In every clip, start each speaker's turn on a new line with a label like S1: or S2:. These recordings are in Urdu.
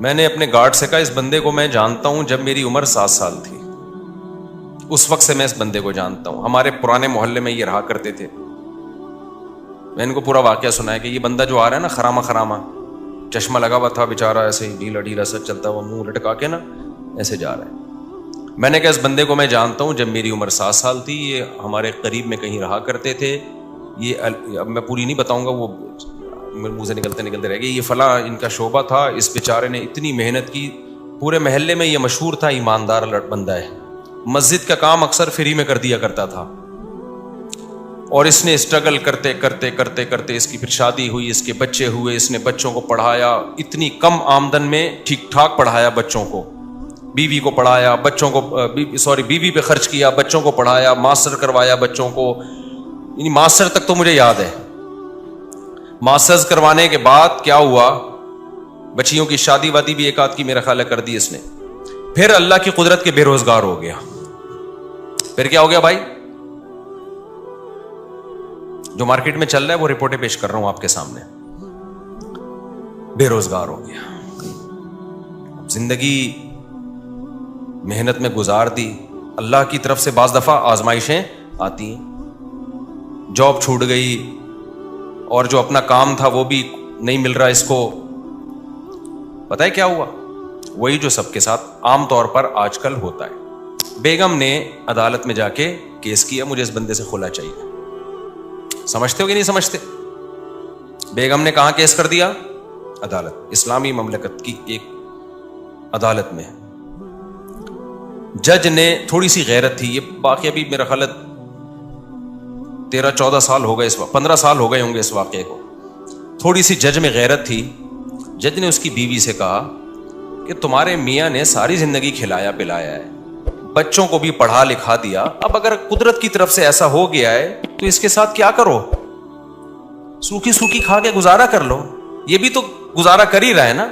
S1: میں نے اپنے گارڈ سے کہا اس بندے کو میں جانتا ہوں جب میری عمر 7 سال تھی، اس وقت سے میں اس بندے کو جانتا ہوں، ہمارے پرانے محلے میں یہ رہا کرتے تھے۔ میں ان کو پورا واقعہ سنایا کہ یہ بندہ جو آ رہا ہے نا خرامہ خرامہ، چشمہ لگا ہوا تھا بیچارہ، ایسے ہی ڈھیلا ڈھیلا سا چلتا ہوا، منہ لٹکا کے نا ایسے جا رہا ہے۔ میں نے کہا اس بندے کو میں جانتا ہوں جب میری عمر 7 سال تھی، یہ ہمارے قریب میں کہیں رہا کرتے تھے، یہ اب میں پوری نہیں بتاؤں گا، وہ میرے منہ سے نکلتے رہ گئی، یہ فلاں ان کا شعبہ تھا، اس بیچارے نے اتنی محنت کی، پورے محلے میں یہ مشہور تھا ایماندار بندہ ہے، مسجد کا کام اکثر فری میں کر دیا کرتا تھا، اور اس نے اسٹرگل کرتے کرتے کرتے کرتے اس کی پھر شادی ہوئی، اس کے بچے ہوئے، اس نے بچوں کو پڑھایا، اتنی کم آمدن میں ٹھیک ٹھاک پڑھایا بچوں کو، بیوی کو پڑھایا، بچوں کو بیوی پہ خرچ کیا، بچوں کو پڑھایا، ماسٹر کروایا بچوں کو، یعنی ماسٹر تک تو مجھے یاد ہے۔ ماسٹرز کروانے کے بعد کیا ہوا، بچیوں کی شادی وادی بھی ایک آدھ کی میرا خیال ہے کر دی اس نے، پھر اللہ کی قدرت کے بے روزگار ہو گیا۔ پھر کیا ہو گیا بھائی، جو مارکیٹ میں چل رہا ہے وہ رپورٹیں پیش کر رہا ہوں آپ کے سامنے، بے روزگار ہو گیا۔ زندگی محنت میں گزار دی، اللہ کی طرف سے بعض دفعہ آزمائشیں آتی ہیں، جاب چھوٹ گئی، اور جو اپنا کام تھا وہ بھی نہیں مل رہا اس کو۔ پتہ ہے کیا ہوا، وہی جو سب کے ساتھ عام طور پر آج کل ہوتا ہے۔ بیگم نے عدالت میں جا کے کیس کیا، مجھے اس بندے سے خلا چاہیے۔ سمجھتے ہو کہ نہیں سمجھتے؟ بیگم نے کہاں کیس کر دیا؟ عدالت، اسلامی مملکت کی ایک عدالت میں۔ جج نے تھوڑی سی غیرت تھی، یہ باقی ابھی میرا خیال 13-14 سال ہو گئے، 15 سال ہو گئے ہوں گے اس واقعے کو، تھوڑی سی جج میں غیرت تھی۔ جج نے اس کی بیوی سے کہا کہ تمہارے میاں نے ساری زندگی کھلایا پلایا ہے، بچوں کو بھی پڑھا لکھا دیا، اب اگر قدرت کی طرف سے ایسا ہو گیا ہے تو اس کے ساتھ کیا کرو، سوکھی سوکھی کھا کے گزارا کر لو۔ یہ بھی تو گزارا کر ہی رہا ہے نا،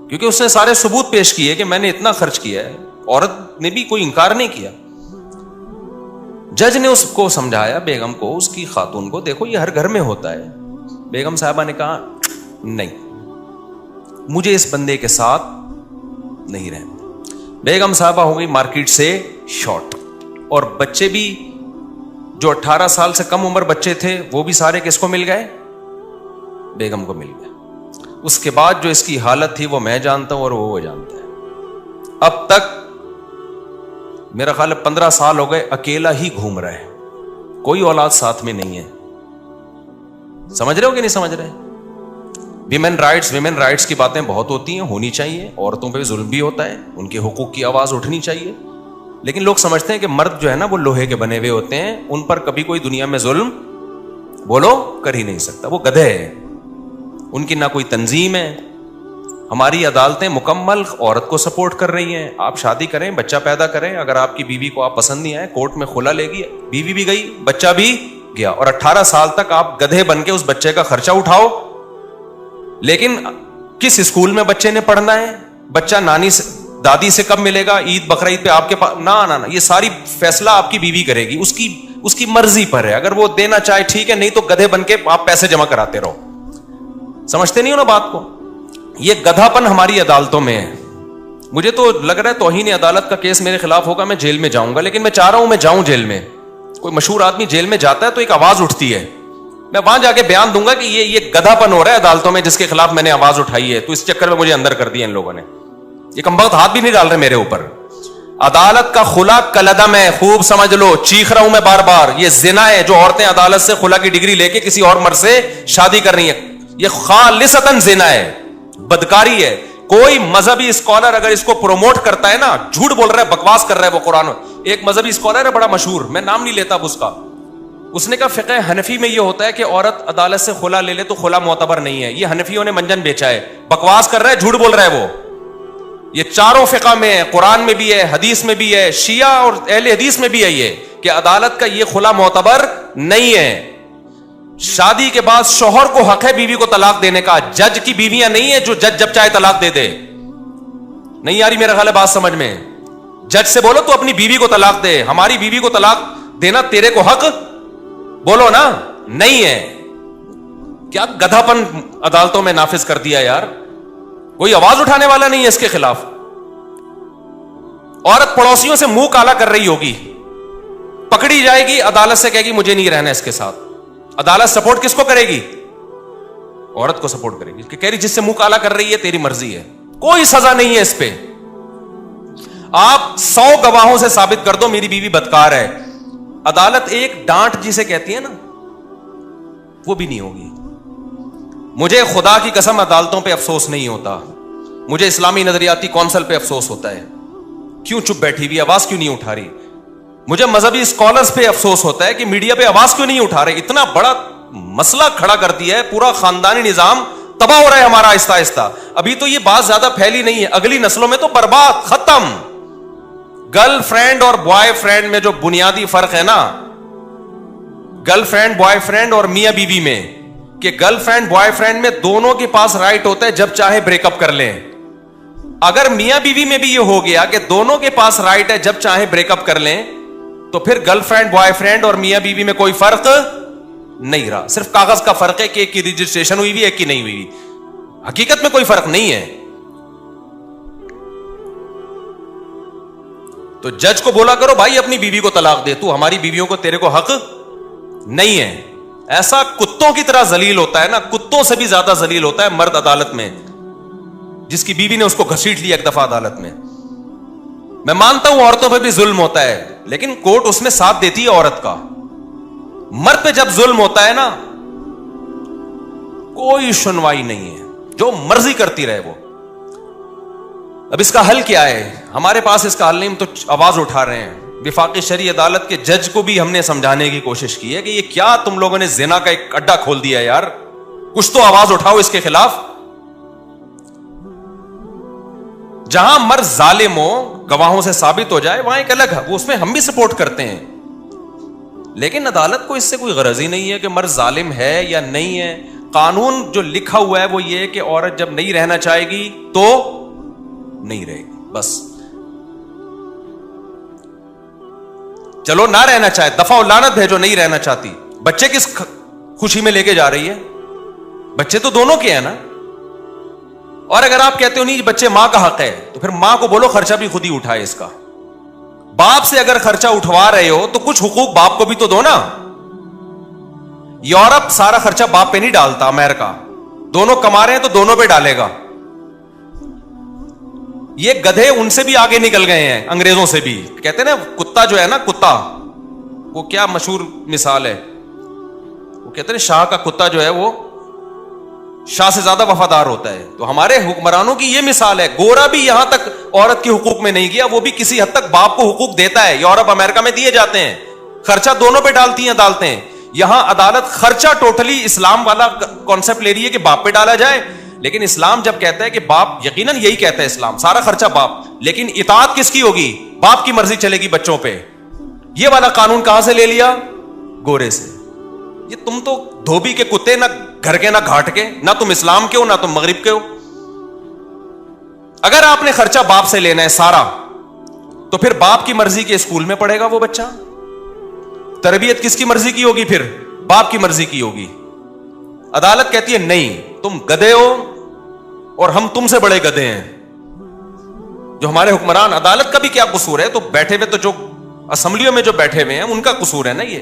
S1: کیونکہ اس نے سارے ثبوت پیش کیے کہ میں نے اتنا خرچ کیا ہے، عورت نے بھی کوئی انکار نہیں کیا۔ جج نے اس کو سمجھایا، بیگم کو، اس کی خاتون کو، دیکھو یہ ہر گھر میں ہوتا ہے۔ بیگم صاحبہ نے کہا نہیں، مجھے اس بندے کے ساتھ نہیں رہنا۔ بیگم صاحبہ ہو گئی مارکیٹ سے شارٹ، اور بچے بھی جو 18 سال سے کم عمر بچے تھے وہ بھی سارے کس کو مل گئے؟ بیگم کو مل گئے۔ اس کے بعد جو اس کی حالت تھی وہ میں جانتا ہوں اور وہ جانتا ہے۔ اب تک میرا خیال ہے 15 سال ہو گئے اکیلا ہی گھوم رہا ہے، کوئی اولاد ساتھ میں نہیں ہے۔ سمجھ رہے ہو کہ نہیں سمجھ رہے؟ ویمن رائٹس کی باتیں بہت ہوتی ہیں، ہونی چاہیے، عورتوں پہ ظلم بھی ہوتا ہے، ان کے حقوق کی آواز اٹھنی چاہیے، لیکن لوگ سمجھتے ہیں کہ مرد جو ہے نا وہ لوہے کے بنے ہوئے ہوتے ہیں، ان پر کبھی کوئی دنیا میں ظلم بولو کر ہی نہیں سکتا، وہ گدھے ہیں، ان کی نہ کوئی تنظیم ہے۔ ہماری عدالتیں مکمل عورت کو سپورٹ کر رہی ہیں، آپ شادی کریں، بچہ پیدا کریں، اگر آپ کی بیوی کو آپ پسند نہیں آئے کورٹ میں خلا لے گی، بیوی بھی گئی، بچہ بھی گیا، اور 18 سال تک آپ گدھے بن کے اس بچے کا خرچہ اٹھاؤ۔ لیکن کس اسکول میں بچے نے پڑھنا ہے، بچہ نانی سے دادی سے کب ملے گا، عید بقرعید پہ آپ کے پاس، نہ یہ ساری فیصلہ آپ کی بیوی کرے گی، اس کی مرضی پر ہے، اگر وہ دینا چاہے ٹھیک ہے، نہیں تو گدھے بن کے آپ پیسے جمع کراتے رہو۔ سمجھتے نہیں ہو نا بات کو؟ یہ گدھا پن ہماری عدالتوں میں ہے۔ مجھے تو لگ رہا ہے توہین عدالت کا کیس میرے خلاف ہوگا، میں جیل میں جاؤں گا، لیکن میں چاہ رہا ہوں میں جاؤں جیل میں۔ کوئی مشہور آدمی جیل میں جاتا ہے تو ایک آواز اٹھتی ہے، میں وہاں جا کے بیان دوں گا کہ یہ گدھا پن ہو رہا ہے عدالتوں میں جس کے خلاف میں نے آواز اٹھائی ہے، تو اس چکر میں مجھے اندر کر دیا ان لوگوں نے، یہ کم بخت ہاتھ بھی نہیں ڈال رہے میرے اوپر۔ عدالت کا خلا کلعدم ہے، خوب سمجھ لو، چیخ رہا ہوں میں بار بار، یہ زنا ہے جو عورتیں عدالت سے خلا کی ڈگری لے کے کسی اور مرد سے شادی کر رہی ہیں، یہ خالصتاً زنا ہے، بدکاری ہے۔ کوئی مذہبی اسکالر اگر اس کو پروموٹ کرتا ہے نا، جھوٹ بول رہا ہے، بکواس کر رہا ہے وہ قرآن۔ ایک مذہبی اسکالر ہے بڑا مشہور، میں نام نہیں لیتا اب اس کا، اس نے کہا فقہ حنفی میں یہ ہوتا ہے کہ عورت عدالت سے خلا لے لے تو خلا معتبر نہیں ہے، یہ حنفیوں نے منجن بیچا ہے، بکواس کر رہا ہے، جھوٹ بول رہا ہے وہ۔ یہ چاروں فقہ میں ہے، قرآن میں بھی ہے، حدیث میں بھی ہے، شیعہ اور اہل حدیث میں بھی ہے یہ کہ عدالت کا یہ خلا معتبر نہیں ہے۔ شادی کے بعد شوہر کو حق ہے بیوی کو طلاق دینے کا، جج کی بیویاں نہیں ہے جو جج جب چاہے طلاق دے دے۔ نہیں آ رہی میرا خیال ہے بات سمجھ میں؟ جج سے بولو تو اپنی بیوی کو طلاق دے، ہماری بیوی کو طلاق دینا تیرے کو حق بولو نا نہیں ہے۔ کیا گدھا پن عدالتوں میں نافذ کر دیا یار۔ کوئی آواز اٹھانے والا نہیں ہے اس کے خلاف. عورت پڑوسیوں سے منہ کالا کر رہی ہوگی, پکڑی جائے گی, عدالت سے کہے گی مجھے نہیں رہنا اس کے ساتھ. عدالت سپورٹ کس کو کرے گی؟ عورت کو سپورٹ کرے گی, کہ کہہ رہی جس سے منہ کالا کر رہی ہے تیری مرضی ہے, کوئی سزا نہیں ہے اس پہ. آپ 100 گواہوں سے ثابت کر دو میری بیوی بدکار ہے, عدالت ایک ڈانٹ جسے کہتی ہے نا وہ بھی نہیں ہوگی. مجھے خدا کی قسم عدالتوں پہ افسوس نہیں ہوتا, مجھے اسلامی نظریاتی کونسل پہ افسوس ہوتا ہے, کیوں چپ بیٹھی ہوئی, آواز کیوں نہیں اٹھا رہی. مجھے مذہبی اسکالرز پہ افسوس ہوتا ہے کہ میڈیا پہ آواز کیوں نہیں اٹھا رہے. اتنا بڑا مسئلہ کھڑا کر دیا ہے, پورا خاندانی نظام تباہ ہو رہا ہے ہمارا آہستہ آہستہ. ابھی تو یہ بات زیادہ پھیلی نہیں ہے, اگلی نسلوں میں تو برباد, ختم. گرل فرینڈ اور بوائے فرینڈ میں جو بنیادی فرق ہے نا, گرل فرینڈ بوائے فرینڈ اور میاں بیوی میں, کہ گرل فرینڈ بوائے فرینڈ میں دونوں کے پاس رائٹ ہوتا ہے جب چاہے بریک اپ کر لیں. اگر میاں بیوی میں بھی یہ ہو گیا کہ دونوں کے پاس رائٹ ہے جب چاہے بریک اپ کر لیں, تو پھر گرل فرینڈ بوائے فرینڈ اور میاں بیوی میں کوئی فرق نہیں رہا. صرف کاغذ کا فرق ہے کہ ایک کی رجسٹریشن ہوئی ہوئی ایک کی نہیں ہوئی, حقیقت میں کوئی فرق نہیں ہے. تو جج کو بولا کرو بھائی اپنی بیوی کو طلاق دے, تو ہماری بیویوں کو, تیرے کو حق نہیں ہے. ایسا کتوں کی طرح ذلیل ہوتا ہے نا, کتوں سے بھی زیادہ ذلیل ہوتا ہے مرد عدالت میں, جس کی بیوی نے اس کو گھسیٹ لیا ایک دفعہ عدالت میں. میں مانتا ہوں عورتوں پہ بھی ظلم ہوتا ہے, لیکن کورٹ اس میں ساتھ دیتی ہے عورت کا. مرد پہ جب ظلم ہوتا ہے نا, کوئی سنوائی نہیں ہے, جو مرضی کرتی رہے وہ. اب اس کا حل کیا ہے؟ ہمارے پاس اس کا حل نہیں, ہم تو آواز اٹھا رہے ہیں. وفاقی شرعی عدالت کے جج کو بھی ہم نے سمجھانے کی کوشش کی ہے کہ یہ کیا تم لوگوں نے زنا کا ایک اڈا کھول دیا ہے یار, کچھ تو آواز اٹھاؤ اس کے خلاف. جہاں مرد ظالم ہو, گواہوں سے ثابت ہو جائے, وہاں ایک الگ ہے, وہ اس میں ہم بھی سپورٹ کرتے ہیں. لیکن عدالت کو اس سے کوئی غرض ہی نہیں ہے کہ مرد ظالم ہے یا نہیں ہے. قانون جو لکھا ہوا ہے وہ یہ ہے کہ عورت جب نہیں رہنا چاہے گی تو نہیں رہے گی, بس. چلو نہ رہنا چاہے, دفعہ و لعنت بھیجو, نہیں رہنا چاہتی. بچے کس خوشی میں لے کے جا رہی ہے؟ بچے تو دونوں کے ہیں نا. اور اگر آپ کہتے ہو نہیں بچے ماں کا حق ہے, تو پھر ماں کو بولو خرچہ بھی خود ہی اٹھائے اس کا. باپ سے اگر خرچہ اٹھوا رہے ہو تو کچھ حقوق باپ کو بھی تو دو نا. یورپ سارا خرچہ باپ پہ نہیں ڈالتا, امریکہ دونوں کما رہے ہیں تو دونوں پہ ڈالے گا. یہ گدھے ان سے بھی آگے نکل گئے ہیں, انگریزوں سے بھی. کہتے ہیں نا کتا جو ہے نا, کتا, وہ کیا مشہور مثال ہے, وہ کہتے ہیں شاہ کا کتا جو ہے وہ شاہ سے زیادہ وفادار ہوتا ہے. تو ہمارے حکمرانوں کی یہ مثال ہے. گورا بھی یہاں تک عورت کے حقوق میں نہیں گیا, وہ بھی کسی حد تک باپ کو حقوق دیتا ہے. یورپ امریکہ میں دیے جاتے ہیں, خرچہ دونوں پہ ڈالتی ہیں عدالتیں. یہاں عدالت خرچہ ٹوٹلی اسلام والا کانسیپٹ لے رہی ہے کہ باپ پہ ڈالا جائے. لیکن اسلام جب کہتا ہے کہ باپ, یقیناً یہی کہتا ہے اسلام, سارا خرچہ باپ, لیکن اطاعت کس کی ہوگی؟ باپ کی مرضی چلے گی بچوں پہ. یہ والا قانون کہاں سے لے لیا؟ گورے سے. یہ تم تو دھوبی کے کتے, نہ گھر کے نہ گھاٹ کے, نہ تم اسلام کے ہو نہ تم مغرب کے ہو. اگر آپ نے خرچہ باپ سے لینا ہے سارا, تو پھر باپ کی مرضی کے اسکول میں پڑھے گا وہ بچہ. تربیت کس کی مرضی کی ہوگی؟ پھر باپ کی مرضی کی ہوگی. عدالت کہتی ہے نہیں, تم گدھے ہو اور ہم تم سے بڑے گدھے ہیں. جو ہمارے حکمران, عدالت کا بھی کیا قصور ہے؟ تو بیٹھے ہوئے, تو جو اسمبلیوں میں جو بیٹھے ہوئے ہیں ان کا قصور ہے نا یہ.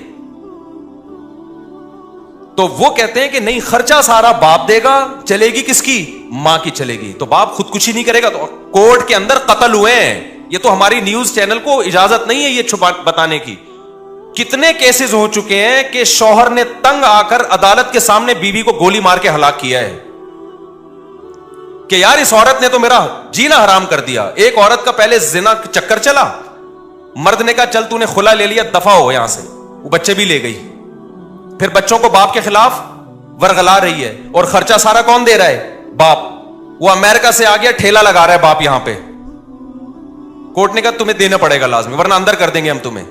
S1: تو وہ کہتے ہیں کہ نہیں, خرچہ سارا باپ دے گا, چلے گی کس کی؟ ماں کی چلے گی. تو باپ خودکشی نہیں کرے گا. تو کورٹ کے اندر قتل ہوئے ہیں. یہ تو ہماری نیوز چینل کو اجازت نہیں ہے یہ چھپا بتانے کی. کتنے کیسز ہو چکے ہیں کہ شوہر نے تنگ آ کر عدالت کے سامنے بیوی کو گولی مار کے ہلاک کیا ہے کہ یار اس عورت نے تو میرا جینا حرام کر دیا. ایک عورت کا پہلے زنا چکر چلا, مرد نے کہا چل تو نے خلا لے لیا, دفع ہو یہاں سے, وہ بچے بھی لے گئی. پھر بچوں کو باپ کے خلاف ورغلا رہی ہے, اور خرچہ سارا کون دے رہا ہے؟ باپ. وہ امریکہ سے آ گیا, ٹھیلا لگا رہا ہے باپ یہاں پہ. کورٹ نے کہا تمہیں دینا پڑے گا لازمی, ورنہ اندر کر دیں گے ہم تمہیں.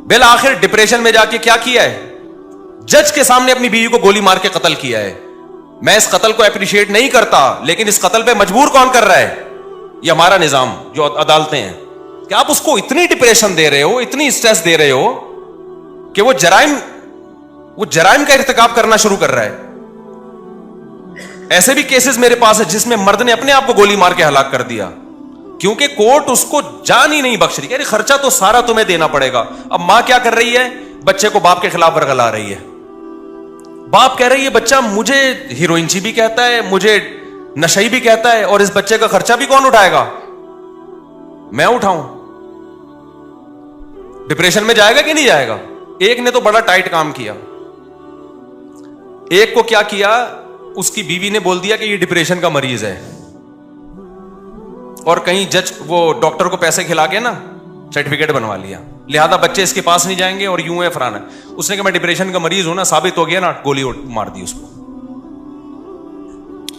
S1: بالآخر ڈپریشن میں جا کے کیا کیا ہے؟ جج کے سامنے اپنی بیوی کو گولی مار کے قتل کیا ہے. میں اس قتل کو اپریشیٹ نہیں کرتا, لیکن اس قتل پہ مجبور کون کر رہا ہے؟ یہ ہمارا نظام, جو عدالتیں ہیں. کہ آپ اس کو اتنی ڈپریشن دے رہے ہو, اتنی اسٹریس دے رہے ہو کہ وہ جرائم کا ارتکاب کرنا شروع کر رہا ہے. ایسے بھی کیسز میرے پاس ہے جس میں مرد نے اپنے آپ کو گولی مار کے ہلاک کر دیا کیونکہ کورٹ اس کو جان ہی نہیں بخش رہی. یعنی خرچہ تو سارا تمہیں دینا پڑے گا. اب ماں کیا کر رہی ہے؟ بچے کو باپ کے خلاف ورگلا رہی ہے. باپ کہہ رہی ہے بچہ مجھے ہیروئنچی بھی کہتا ہے, مجھے نشئی بھی کہتا ہے, اور اس بچے کا خرچہ بھی کون اٹھائے گا؟ میں اٹھاؤں. ڈپریشن میں جائے گا کہ نہیں جائے گا؟ ایک نے تو بڑا ٹائٹ کام کیا. ایک کو کیا کیا, اس کی بیوی نے بول دیا کہ یہ ڈپریشن کا مریض ہے, اور کہیں جج وہ ڈاکٹر کو پیسے کھلا کے نا سرٹیفکیٹ بنوا لیا, لہذا بچے اس کے پاس نہیں جائیں گے اور یوں ہے فرانا. اس نے کہا میں ڈپریشن کا مریض ہوں نا, ثابت ہو گیا نا, گولی مار دی اس کو.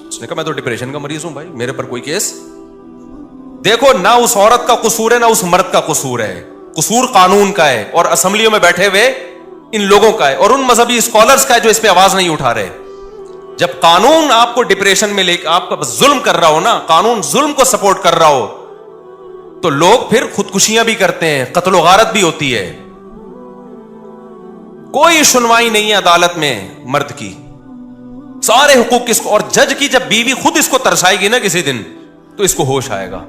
S1: اس نے کہا میں تو ڈپریشن کا مریض ہوں بھائی, میرے پر کوئی کیس. دیکھو نہ اس عورت کا قصور ہے نہ اس مرد کا قصور ہے, قصور قانون کا ہے اور اسمبلیوں میں بیٹھے ہوئے ان لوگوں کا ہے اور ان مذہبی اسکالرز کا ہے جو اس پہ آواز نہیں اٹھا رہے. جب قانون آپ کو ڈپریشن میں لے کے آپ کا ظلم کر رہا ہو نا, قانون ظلم کو سپورٹ کر رہا ہو, تو لوگ پھر خودکشیاں بھی کرتے ہیں, قتل و غارت بھی ہوتی ہے. کوئی سنوائی نہیں ہے عدالت میں مرد کی, سارے حقوق کس کو. اور جج کی جب بیوی خود اس کو ترسائے گی نا کسی دن, تو اس کو ہوش آئے گا.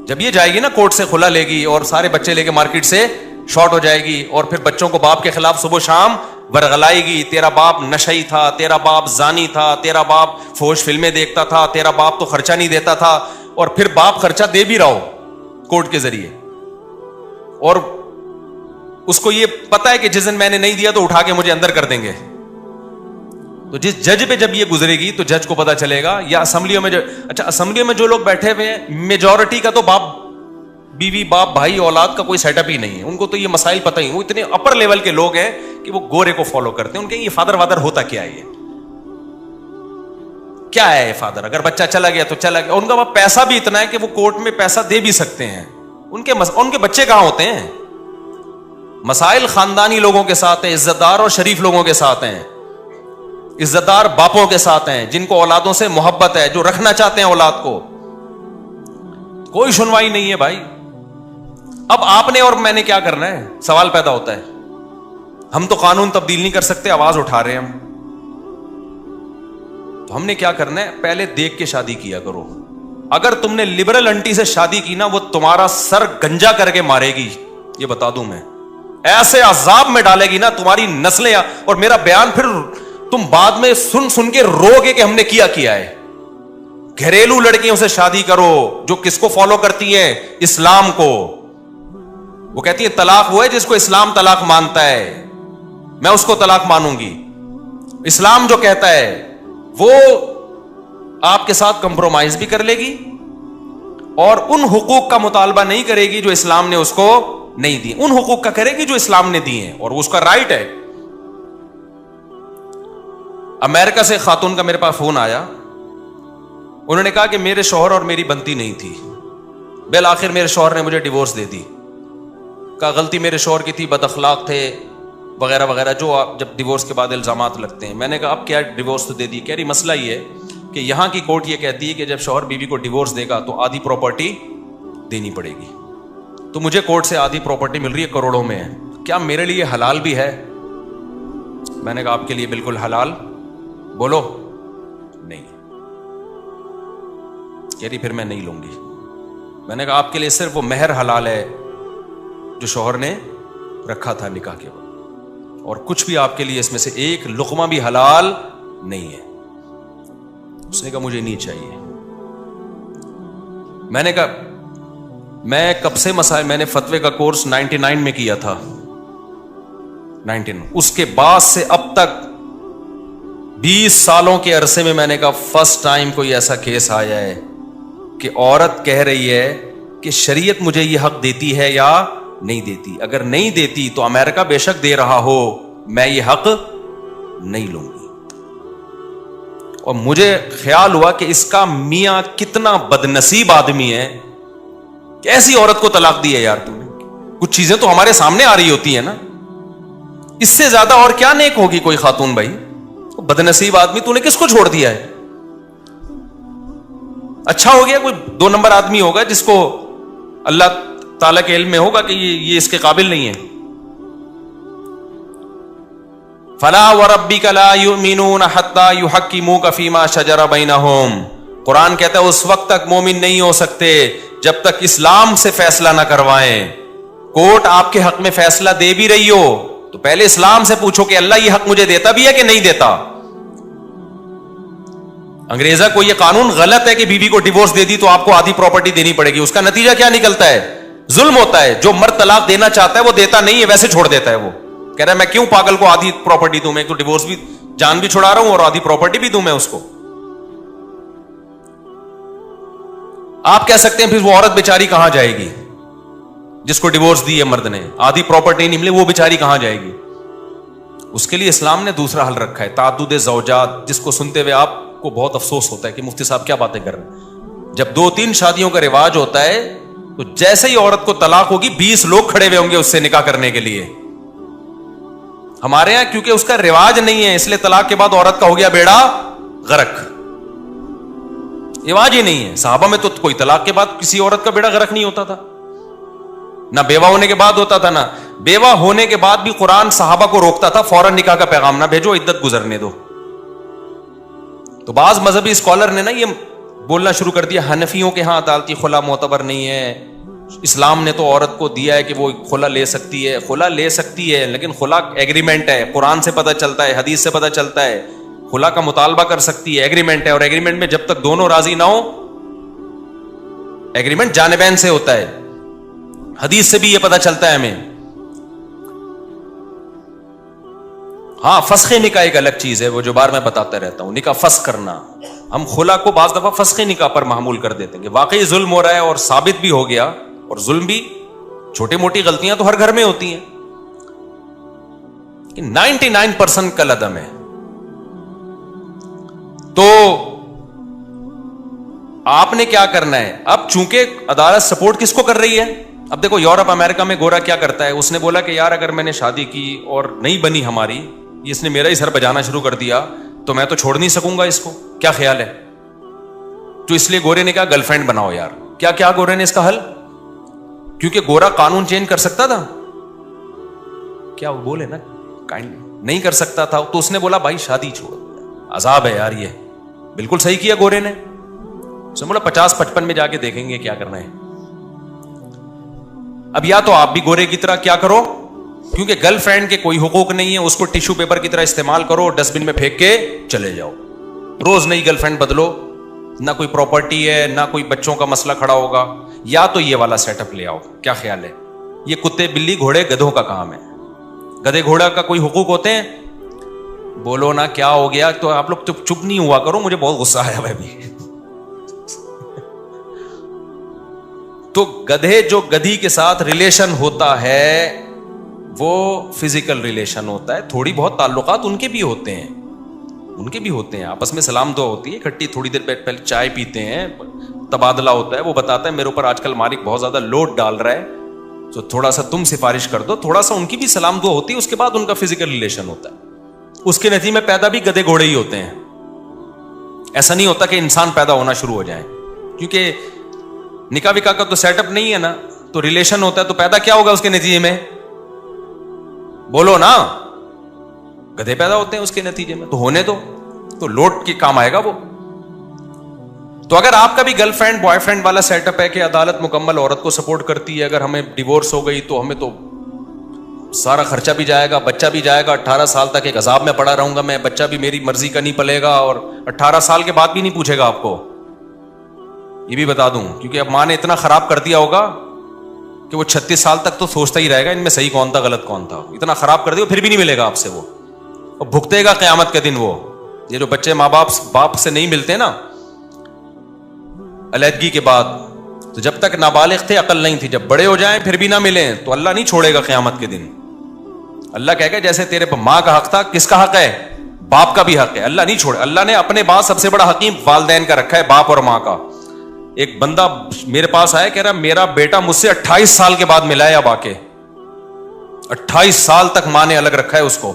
S1: جب یہ جائے گی نا کورٹ سے کھلا لے گی اور سارے بچے لے کے مارکیٹ سے شارٹ ہو جائے گی, اور پھر بچوں کو باپ کے خلاف صبح شام ورغلائے گی, تیرا باپ نشئی تھا, تیرا باپ زانی تھا, تیرا باپ فحش فلمیں دیکھتا تھا, تیرا باپ تو خرچہ نہیں دیتا تھا, اور پھر باپ خرچہ دے بھی رہا ہو کورٹ کے ذریعے, اور اس کو یہ پتا ہے کہ جس دن میں نے نہیں دیا تو اٹھا کے مجھے اندر کر دیں گے. تو جس جج پہ جب یہ گزرے گی تو جج کو پتا چلے گا. یا اسمبلیوں میں اچھا اسمبلیوں میں جو لوگ بیٹھے ہوئے ہیں, میجورٹی کا تو باپ بیوی باپ بھائی اولاد کا کوئی سیٹ اپ ہی نہیں ہے, ان کو تو یہ مسائل پتہ ہی, وہ اتنے اپر لیول کے لوگ ہیں کہ وہ گورے کو فالو کرتے ہیں. ان کے یہ فادر وادر ہوتا کیا ہے, یہ کیا ہے فادر, اگر بچہ چلا گیا تو چلا گیا. ان کا پیسہ بھی اتنا ہے کہ وہ کورٹ میں پیسہ دے بھی سکتے ہیں. ان کے بچے کہاں ہوتے ہیں؟ مسائل خاندانی لوگوں کے ساتھ ہیں, عزت دار اور شریف لوگوں کے ساتھ ہیں, عزت دار باپوں کے ساتھ ہیں جن کو اولادوں سے محبت ہے, جو رکھنا چاہتے ہیں اولاد کو. کوئی سنوائی نہیں ہے بھائی. اب آپ نے اور میں نے کیا کرنا ہے؟ سوال پیدا ہوتا ہے. ہم تو قانون تبدیل نہیں کر سکتے, آواز اٹھا رہے ہیں ہم, تو ہم نے کیا کرنا ہے؟ پہلے دیکھ کے شادی کیا کرو. اگر تم نے لبرل انٹی سے شادی کی نا, وہ تمہارا سر گنجا کر کے مارے گی, یہ بتا دوں میں. ایسے عذاب میں ڈالے گی نا تمہاری نسلیں, اور میرا بیان پھر تم بعد میں سن سن کے رو گے کہ ہم نے کیا ہے. گھریلو لڑکیوں سے شادی کرو جو کس کو فالو کرتی ہیں؟ اسلام کو. وہ کہتی ہے طلاق وہ ہے جس کو اسلام طلاق مانتا ہے, میں اس کو طلاق مانوں گی. اسلام جو کہتا ہے وہ آپ کے ساتھ کمپرومائز بھی کر لے گی, اور ان حقوق کا مطالبہ نہیں کرے گی جو اسلام نے اس کو نہیں دی, ان حقوق کا کرے گی جو اسلام نے دی ہیں, اور اس کا رائٹ ہے. امریکہ سے خاتون کا میرے پاس فون آیا, انہوں نے کہا کہ میرے شوہر اور میری بنتی نہیں تھی, بالآخر میرے شوہر نے مجھے ڈیورس دے دی. کہا غلطی میرے شوہر کی تھی, بد اخلاق تھے وغیرہ وغیرہ, جو آپ جب ڈیورس کے بعد الزامات لگتے ہیں. میں نے کہا اب کیا ڈیورس تو دے دی. کہہ رہی مسئلہ یہ ہے کہ یہاں کی کورٹ یہ کہتی ہے کہ جب شوہر بیوی کو ڈیورس دے گا تو آدھی پراپرٹی دینی پڑے گی. تو مجھے کورٹ سے آدھی پراپرٹی مل رہی ہے, کروڑوں میں ہے. کیا میرے لیے حلال بھی ہے؟ میں نے کہا آپ کے لیے بالکل حلال. بولو نہیں. کہہ رہی پھر میں نہیں لوں گی. میں نے کہا آپ کے لیے صرف وہ مہر حلال ہے جو شوہر نے رکھا تھا نکاح کے وقت, اور کچھ بھی آپ کے لیے اس میں سے ایک لقمہ بھی حلال نہیں ہے. اس نے کہا مجھے نہیں چاہیے. میں نے کہا میں کب سے مسائل, میں نے فتوے کا کورس 99 میں کیا تھا, 19. اس کے بعد سے اب تک 20 سالوں کے عرصے میں نے کہا فرسٹ ٹائم کوئی ایسا کیس آیا ہے کہ عورت کہہ رہی ہے کہ شریعت مجھے یہ حق دیتی ہے یا نہیں دیتی. اگر نہیں دیتی تو امریکہ بے شک دے رہا ہو, میں یہ حق نہیں لوں گی. اور مجھے خیال ہوا کہ اس کا میاں کتنا بدنصیب آدمی ہے کہ ایسی عورت کو طلاق دی ہے. یار تم نے, کچھ چیزیں تو ہمارے سامنے آ رہی ہوتی ہیں نا, اس سے زیادہ اور کیا نیک ہوگی کوئی خاتون بھائی. بدنصیب آدمی, تو نے کس کو چھوڑ دیا ہے؟ اچھا ہو گیا کوئی 2 نمبر آدمی ہوگا جس کو اللہ تعالیٰ کے علم میں ہوگا کہ یہ اس کے قابل نہیں ہے. فلا وربک لا یؤمنون حتی یحکموک فیما شجر بینہم. قرآن کہتا ہے اس وقت تک مومن نہیں ہو سکتے جب تک اسلام سے فیصلہ نہ کروائیں. کورٹ آپ کے حق میں فیصلہ دے بھی رہی ہو تو پہلے اسلام سے پوچھو کہ اللہ یہ حق مجھے دیتا بھی ہے کہ نہیں دیتا. انگریزا کو یہ قانون غلط ہے کہ بیوی کو ڈیورس دے دی تو آپ کو آدھی پراپرٹی دینی پڑے گی. اس کا نتیجہ کیا نکلتا ہے؟ ظلم ہوتا ہے. جو مرد طلاق دینا چاہتا ہے وہ دیتا نہیں ہے, ویسے چھوڑ دیتا ہے. وہ کہہ رہا ہے میں کیوں پاگل کو آدھی پراپرٹی دوں, میں تو ڈیورس بھی جان بھی چھڑا رہا ہوں اور آدھی پراپرٹی بھی دوں میں اس کو. آپ کہہ سکتے ہیں پھر وہ عورت بیچاری کہاں جائے گی جس کو ڈیورس دی ہے مرد نے, آدھی پراپرٹی نہیں ملے, وہ بیچاری کہاں جائے گی؟ اس کے لیے اسلام نے دوسرا حل رکھا ہے, تعدد زوجات, جس کو سنتے ہوئے آپ کو بہت افسوس ہوتا ہے کہ مفتی صاحب کیا باتیں کر رہے ہیں. جب 2-3 شادیوں کا رواج ہوتا ہے تو جیسے ہی عورت کو طلاق ہوگی 20 لوگ کھڑے ہوئے ہوں گے اس سے نکاح کرنے کے لیے. ہمارے یہاں کیونکہ اس کا رواج نہیں ہے اس لیے طلاق کے بعد عورت کا ہو گیا بیڑا غرق. رواج ہی نہیں ہے. صحابہ میں تو کوئی طلاق کے بعد کسی عورت کا بیڑا غرق نہیں ہوتا تھا, نہ بیوہ ہونے کے بعد ہوتا تھا, نہ بیوہ ہونے کے بعد بھی قرآن صحابہ کو روکتا تھا فوراً نکاح کا پیغام نہ بھیجو, عدت گزرنے دو. تو بعض مذہبی اسکالر نے نا یہ بولنا شروع کر دیا حنفیوں کے ہاں عدالتی خلا معتبر نہیں ہے, اسلام نے تو عورت کو دیا ہے کہ وہ خلا لے سکتی ہے. خلا لے سکتی ہے لیکن خلا ایگریمنٹ ہے, قرآن سے پتہ چلتا ہے, حدیث سے پتہ چلتا ہے. خلا کا مطالبہ کر سکتی ہے, ایگریمنٹ ہے, اور ایگریمنٹ میں جب تک دونوں راضی نہ ہو, ایگریمنٹ جانبین سے ہوتا ہے. حدیث سے بھی یہ پتہ چلتا ہے ہمیں. ہاں فسخ نکاح ایک الگ چیز ہے, وہ جو بار میں بتاتا رہتا ہوں, نکاح فسخ کرنا. ہم خلا کو بعض دفعہ فسخ نکاح پر محمول کر دیتے ہیں کہ واقعی ظلم ہو رہا ہے اور ثابت بھی ہو گیا, اور ظلم بھی, چھوٹی موٹی غلطیاں تو ہر گھر میں ہوتی ہیں, 99% کل عدم ہے. تو آپ نے کیا کرنا ہے اب, چونکہ عدالت سپورٹ کس کو کر رہی ہے. اب دیکھو یورپ امریکہ میں گورا کیا کرتا ہے, اس نے بولا کہ یار اگر میں نے شادی کی اور نہیں بنی ہماری, اس نے میرا ہی سر بجانا شروع کر دیا تو میں تو چھوڑ نہیں سکوں گا اس کو, کیا خیال ہے؟ تو اس لیے گورے نے کہا گرل فرینڈ بناؤ یار. کیا گورے نے اس کا حل, کیونکہ گورا قانون چینج کر سکتا تھا, کیا وہ بولے نا نہیں کر سکتا تھا, تو اس نے بولا بھائی شادی چھوڑ, عذاب ہے یار یہ. بالکل صحیح کیا گورے نے, اس نے بولا 50-55 میں جا کے دیکھیں گے کیا کرنا ہے. اب یا تو آپ بھی گورے کی طرح کیا کرو, کیونکہ گرل فرینڈ کے کوئی حقوق نہیں ہے, اس کو ٹیشو پیپر کی طرح استعمال کرو, ڈسٹ بن میں پھینک کے چلے جاؤ. روز نئی گرل فرینڈ بدلو, نہ کوئی پراپرٹی ہے نہ کوئی بچوں کا مسئلہ کھڑا ہوگا. یا تو یہ والا سیٹ اپ لے آؤ, کیا خیال ہے؟ یہ کتے بلی گھوڑے گدھوں کا کام ہے. گدھے گھوڑا کا کوئی حقوق ہوتے ہیں؟ بولو نا کیا ہو گیا, تو آپ لوگ چپ نہیں ہوا کرو, مجھے بہت غصہ آیا ہے بھی. تو گدھے جو گدھی کے ساتھ ریلیشن ہوتا ہے وہ فزیکل ریلیشن ہوتا ہے, تھوڑی بہت تعلقات ان کے بھی ہوتے ہیں, آپس میں سلام دعا ہوتی ہے, کھٹی تھوڑی دیر پہلے چائے پیتے ہیں, تبادلہ ہوتا ہے. وہ بتاتا ہے میرے اوپر آج کل مالک بہت زیادہ لوڈ ڈال رہا ہے تو تھوڑا سا تم سفارش کر دو, تھوڑا سا ان کی بھی سلام دعا ہوتی ہے, اس کے بعد ان کا فزیکل ریلیشن ہوتا ہے. اس کے نتیجے میں پیدا بھی گدھے گھوڑے ہی ہوتے ہیں. ایسا نہیں ہوتا کہ انسان پیدا ہونا شروع ہو جائیں, کیونکہ نکاح وکاح کا تو سیٹ اپ نہیں ہے نا, تو ریلیشن ہوتا ہے, تو پیدا کیا ہوگا اس کے نتیجے میں؟ بولو نا, گدھے پیدا ہوتے ہیں اس کے نتیجے میں. تو ہونے دو, تو لوٹ کے کام آئے گا وہ. تو اگر آپ کا بھی گرل فرینڈ بوائے فرینڈ والا سیٹ اپ ہے کہ عدالت مکمل عورت کو سپورٹ کرتی ہے, اگر ہمیں ڈیورس ہو گئی تو ہمیں تو سارا خرچہ بھی جائے گا, بچہ بھی جائے گا, 18 سال تک ایک عذاب میں پڑا رہوں گا میں, بچہ بھی میری مرضی کا نہیں پلے گا, اور 18 سال کے بعد بھی نہیں پوچھے گا آپ کو, یہ بھی بتا دوں, کیونکہ اب ماں نے اتنا خراب کر دیا ہوگا کہ وہ 36 سال تک تو سوچتا ہی رہے گا ان میں صحیح کون تھا غلط کون تھا. اتنا خراب کر دیا پھر بھی نہیں ملے گا آپ سے وہ, اور بھگتے گا قیامت کے دن وہ. یہ جو بچے ماں باپ سے نہیں ملتے نا علیحدگی کے بعد, تو جب تک نابالغ تھے عقل نہیں تھی, جب بڑے ہو جائیں پھر بھی نہ ملیں تو اللہ نہیں چھوڑے گا قیامت کے دن. اللہ کہے گا جیسے تیرے ماں کا حق تھا, کس کا حق ہے؟ باپ کا بھی حق ہے. اللہ نہیں چھوڑے, اللہ نے اپنے بعد سب سے بڑا حکیم والدین کا رکھا ہے, باپ اور ماں کا. ایک بندہ میرے پاس آیا, کہہ رہا میرا بیٹا مجھ سے 28 سال کے بعد ملا ہے, اب آ کے 28 سال تک ماں نے الگ رکھا ہے اس کو.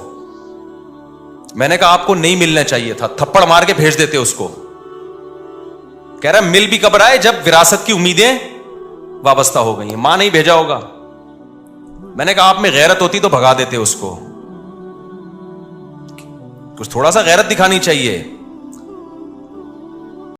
S1: میں نے کہا آپ کو نہیں ملنا چاہیے تھا, تھپڑ مار کے بھیج دیتے اس کو. کہہ رہا مل بھی کب رہا ہے جب وراثت کی امیدیں وابستہ ہو گئی ہیں, ماں نہیں بھیجا ہوگا. میں نے کہا آپ میں غیرت ہوتی تو بھگا دیتے اس کو. کچھ تھوڑا سا غیرت دکھانی چاہیے.